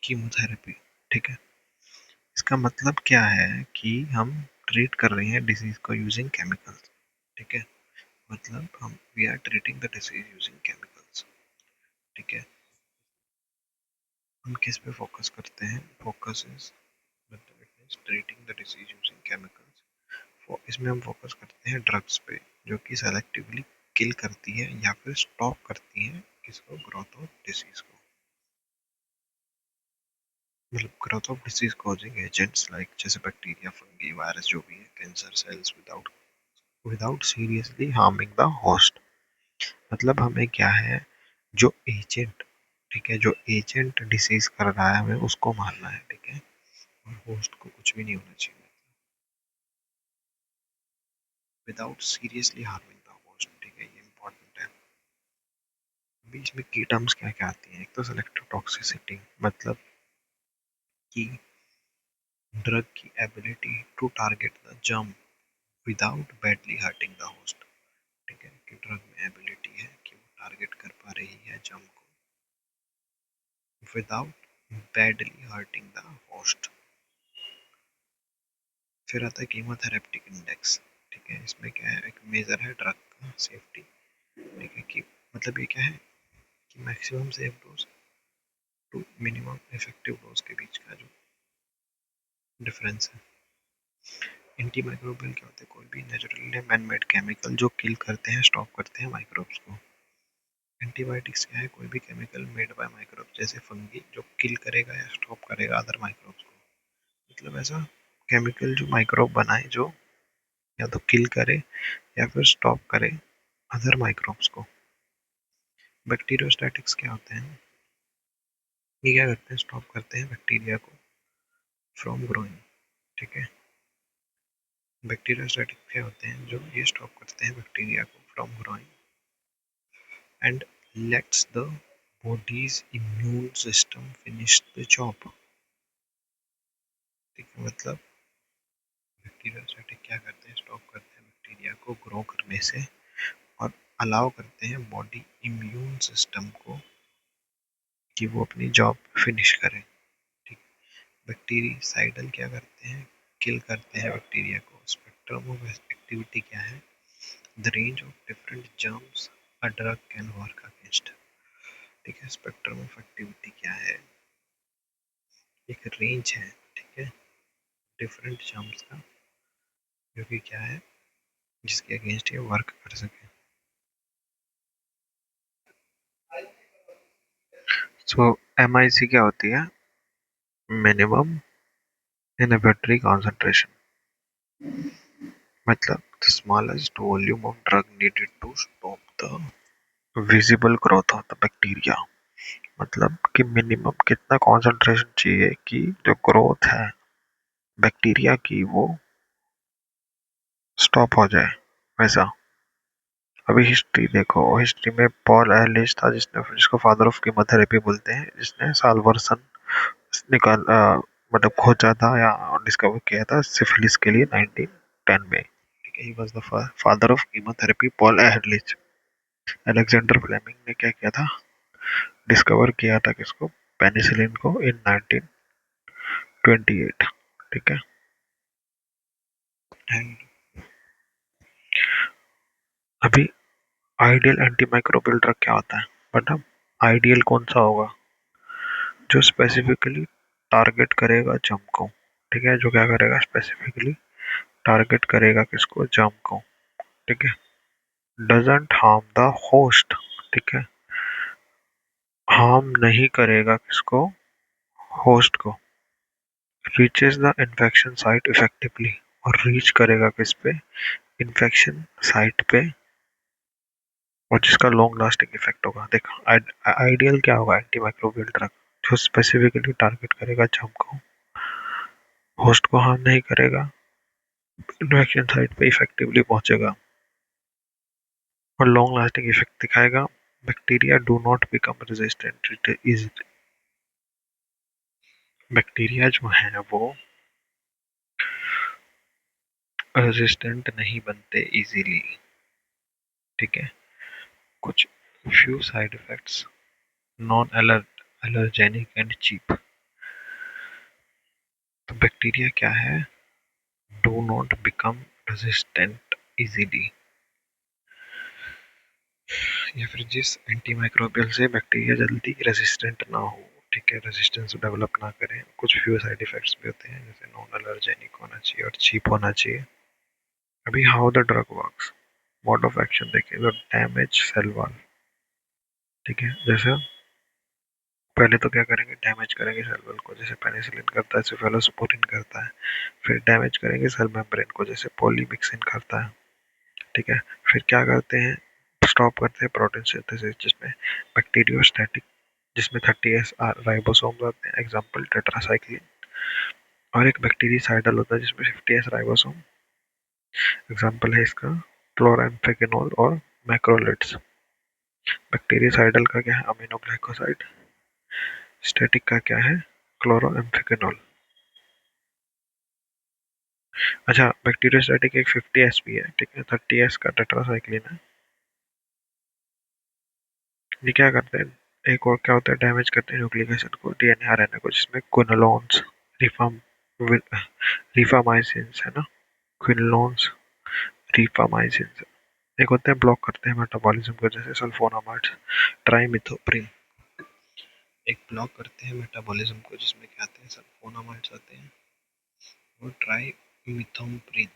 Chemotherapy. ठीक है, इसका मतलब क्या है कि हम ट्रीट कर रहे हैं डिजीज को यूजिंग केमिकल्स। ठीक है, मतलब हम we are treating the disease using chemicals. ठीक है, हम किस पे फोकस करते हैं? फोकस इज मतलब it means treating the disease using chemicals. इसमें हम फोकस करते हैं ड्रग्स पे जो कि सेलेक्टिवली किल करती है या फिर स्टॉप करती है किसको? ग्रोथ ऑफ डिसीज को। मतलब growth of disease causing agents like जैसे बैक्टीरिया, फंगी, वायरस जो भी है, cancer cells without seriously harming the host. मतलब हमें क्या है, जो एजेंट, ठीक है, जो एजेंट डिसीज कर रहा है हमें उसको मारना है। ठीक है, और होस्ट को कुछ भी नहीं होना चाहिए without seriously harming the host. ठीक है, ये इंपॉर्टेंट है। बीच में की टर्म्स क्या क्या आती हैं? एक तो सेलेक्टिव टॉक्सिसिटी, मतलब कि ड्रग की ability to target the germ without badly hurting the host. ठीक है, कि ड्रग में एबिलिटी है कि वो टारगेट कर पा रही है जर्म को without badly hurting the host. फिर आता है कीमोथेरेप्टिक इंडेक्स। ठीक है, इसमें क्या है, एक मेजर है ड्रग का सेफ्टी। ठीक है, कि मतलब ये क्या है कि maximum safe dose to minimum effective dose के बीच का जो डिफरेंस है। एंटी माइक्रोबियल क्या होते हैं? कोई भी नेचुरली मैन मेड केमिकल जो किल करते हैं, स्टॉप करते हैं माइक्रोब्स को। एंटीबायोटिक्स क्या है? कोई भी केमिकल मेड बाय माइक्रोब्स जैसे फंगी जो किल करेगा या स्टॉप करेगा अदर माइक्रोब्स को। मतलब ऐसा केमिकल जो माइक्रोब बनाए जो या तो किल करे या फिर स्टॉप करे अदर माइक्रोब्स को। बैक्टीरियोस्टैटिक्स क्या होते हैं? ये क्या करते हैं? स्टॉप करते हैं बैक्टीरिया को फ्रॉम ग्रोइंग। ठीक है, बैक्टीरियोस्टैटिक क्या होते हैं? जो ये स्टॉप करते हैं बैक्टीरिया को from growing and let's the bodies immune system finish the job. ठीक है, मतलब बैक्टीरियोस्टैटिक क्या करते हैं? स्टॉप करते हैं बैक्टीरिया को ग्रो करने से और अलाउ करते हैं बॉडी इम्यून सिस्टम को कि वो अपनी जॉब फिनिश करे। ठीक, बैक्टीरियासाइडल क्या करते हैं? किल करते हैं बैक्टीरिया को। स्पेक्ट्रम ऑफ एक्टिविटी क्या है? The range of different germs a drug can work against. ठीक है, स्पेक्ट्रम ऑफ एक्टिविटी क्या है? एक रेंज है, ठीक है, डिफरेंट जर्म्स का जो कि क्या है, जिसके अगेंस्ट ये वर्क कर सके। सो MIC क्या होती है? मिनिमम इनहिबिटरी कॉन्सेंट्रेशन, मतलब the smallest volume of drug needed to stop the visible growth of the bacteria। मतलब कि मिनिमम कितना कॉन्सेंट्रेशन चाहिए कि जो ग्रोथ है बैक्टीरिया की वो स्टॉप हो जाए, वैसा। अभी हिस्ट्री देखो, हिस्ट्री में पॉल एलिस था जिसको फादर ऑफ कीमोथेरेपी बोलते हैं, जिसने साल्वर्सन निकाल मतलब खोजा था या डिस्कवर किया था सिफिलिस के लिए 1910 में। ठीक है, he was the father of chemotherapy, Paul Ehrlich. Alexander Fleming ने क्या किया था? डिस्कवर किया था किसको? पेनिसिलिन को इन 1928। ठीक है, एंड अभी आइडियल एंटीमाइक्रोबियल ड्रग क्या होता है? मतलब आइडियल कौन सा होगा? जो स्पेसिफिकली टारगेट करेगा जम को। ठीक है, जो क्या करेगा? स्पेसिफिकली टारगेट करेगा किसको? जम को। ठीक है, डजंट हार्म द होस्ट। ठीक है, हार्म नहीं करेगा किसको? होस्ट को। Reaches the infection site effectively, और रीच करेगा किस पे? इन्फेक्शन साइट पे, और जिसका लॉन्ग लास्टिंग इफेक्ट होगा। देखो आइडियल क्या होगा? एंटीमाइक्रोबियल ड्रग जो स्पेसिफिकली टारगेट करेगा जम को, होस्ट को हार्म नहीं करेगा, इन्फेक्शन साइट पे इफेक्टिवली पहुंचेगा और लॉन्ग लास्टिंग इफेक्ट दिखाएगा। Bacteria do not become resistant easily. Bacteria जो है वो रेजिस्टेंट नहीं बनते इजीली। ठीक है, कुछ few side effects, non allergenic and cheap. तो बैक्टीरिया क्या है? Do not become resistant easily, या फिर जिस एंटीमाइक्रोबियल से बैक्टीरिया जल्दी रेजिस्टेंट ना हो, ठीक है, रेजिस्टेंस डेवलप ना करें। कुछ फ्यू साइड इफेक्ट्स भी होते हैं, जैसे नॉन एलर्जेनिक होना चाहिए और चीप होना चाहिए। अभी how the drug works, mode of action देखिए, तो डैमेज सेल वॉल, ठीक है, जैसे पहले तो क्या करेंगे, डैमेज करेंगे सेल वॉल को, जैसे पेनिसिलिन करता है, सेफेलोस्पोरिन करता है। फिर डैमेज करेंगे सेल मेम्ब्रेन को, जैसे पॉलीमिक्सिन करता है, ठीक है। फिर क्या करते हैं, स्टॉप करते हैं प्रोटीन सिंथेसिस, जिसमें बैक्टीरियोस्टैटिक, जिसमें 30S राइबोसोम होते हैं, एग्जांपल टेट्रासाइक्लिन। और एक बैक्टीरियासाइडल होता है जिसमें 50S राइबोसोम, एग्जांपल है इसका क्लोराम्फेनिकोल और मैक्रोलिड्स। बैक्टीरियासाइडल का क्या है, अमीनोग्लाइकोसाइड। स्टैटिक का क्या है, क्लोरोएम्फेनिकोल। अच्छा, बैक्टीरियोस्टैटिक एक 50S भी है, ठीक है, 30S का टेट्रासाइक्लिन है। ये क्या करते हैं, एक और क्या होता है, डैमेज करते हैं न्यूक्लिक एसिड को, डीएनए आरएनए को, जिसमें क्विनोलोन्स, रिफाम रिफामाइसिन्स है ना, क्विनोलोन्स, रिफामाइसिन्स। एक होते हैं ब्लॉक करते हैं मेटाबॉलिज्म को, जैसे सल्फोनामाइड्स, ट्राइमिथोप्रिन। एक ब्लॉक करते हैं मेटाबॉलिज्म को, जिसमें क्या आते हैं, सल्फोनामाइड्स आते हैं और ट्राइमिथोप्रिन।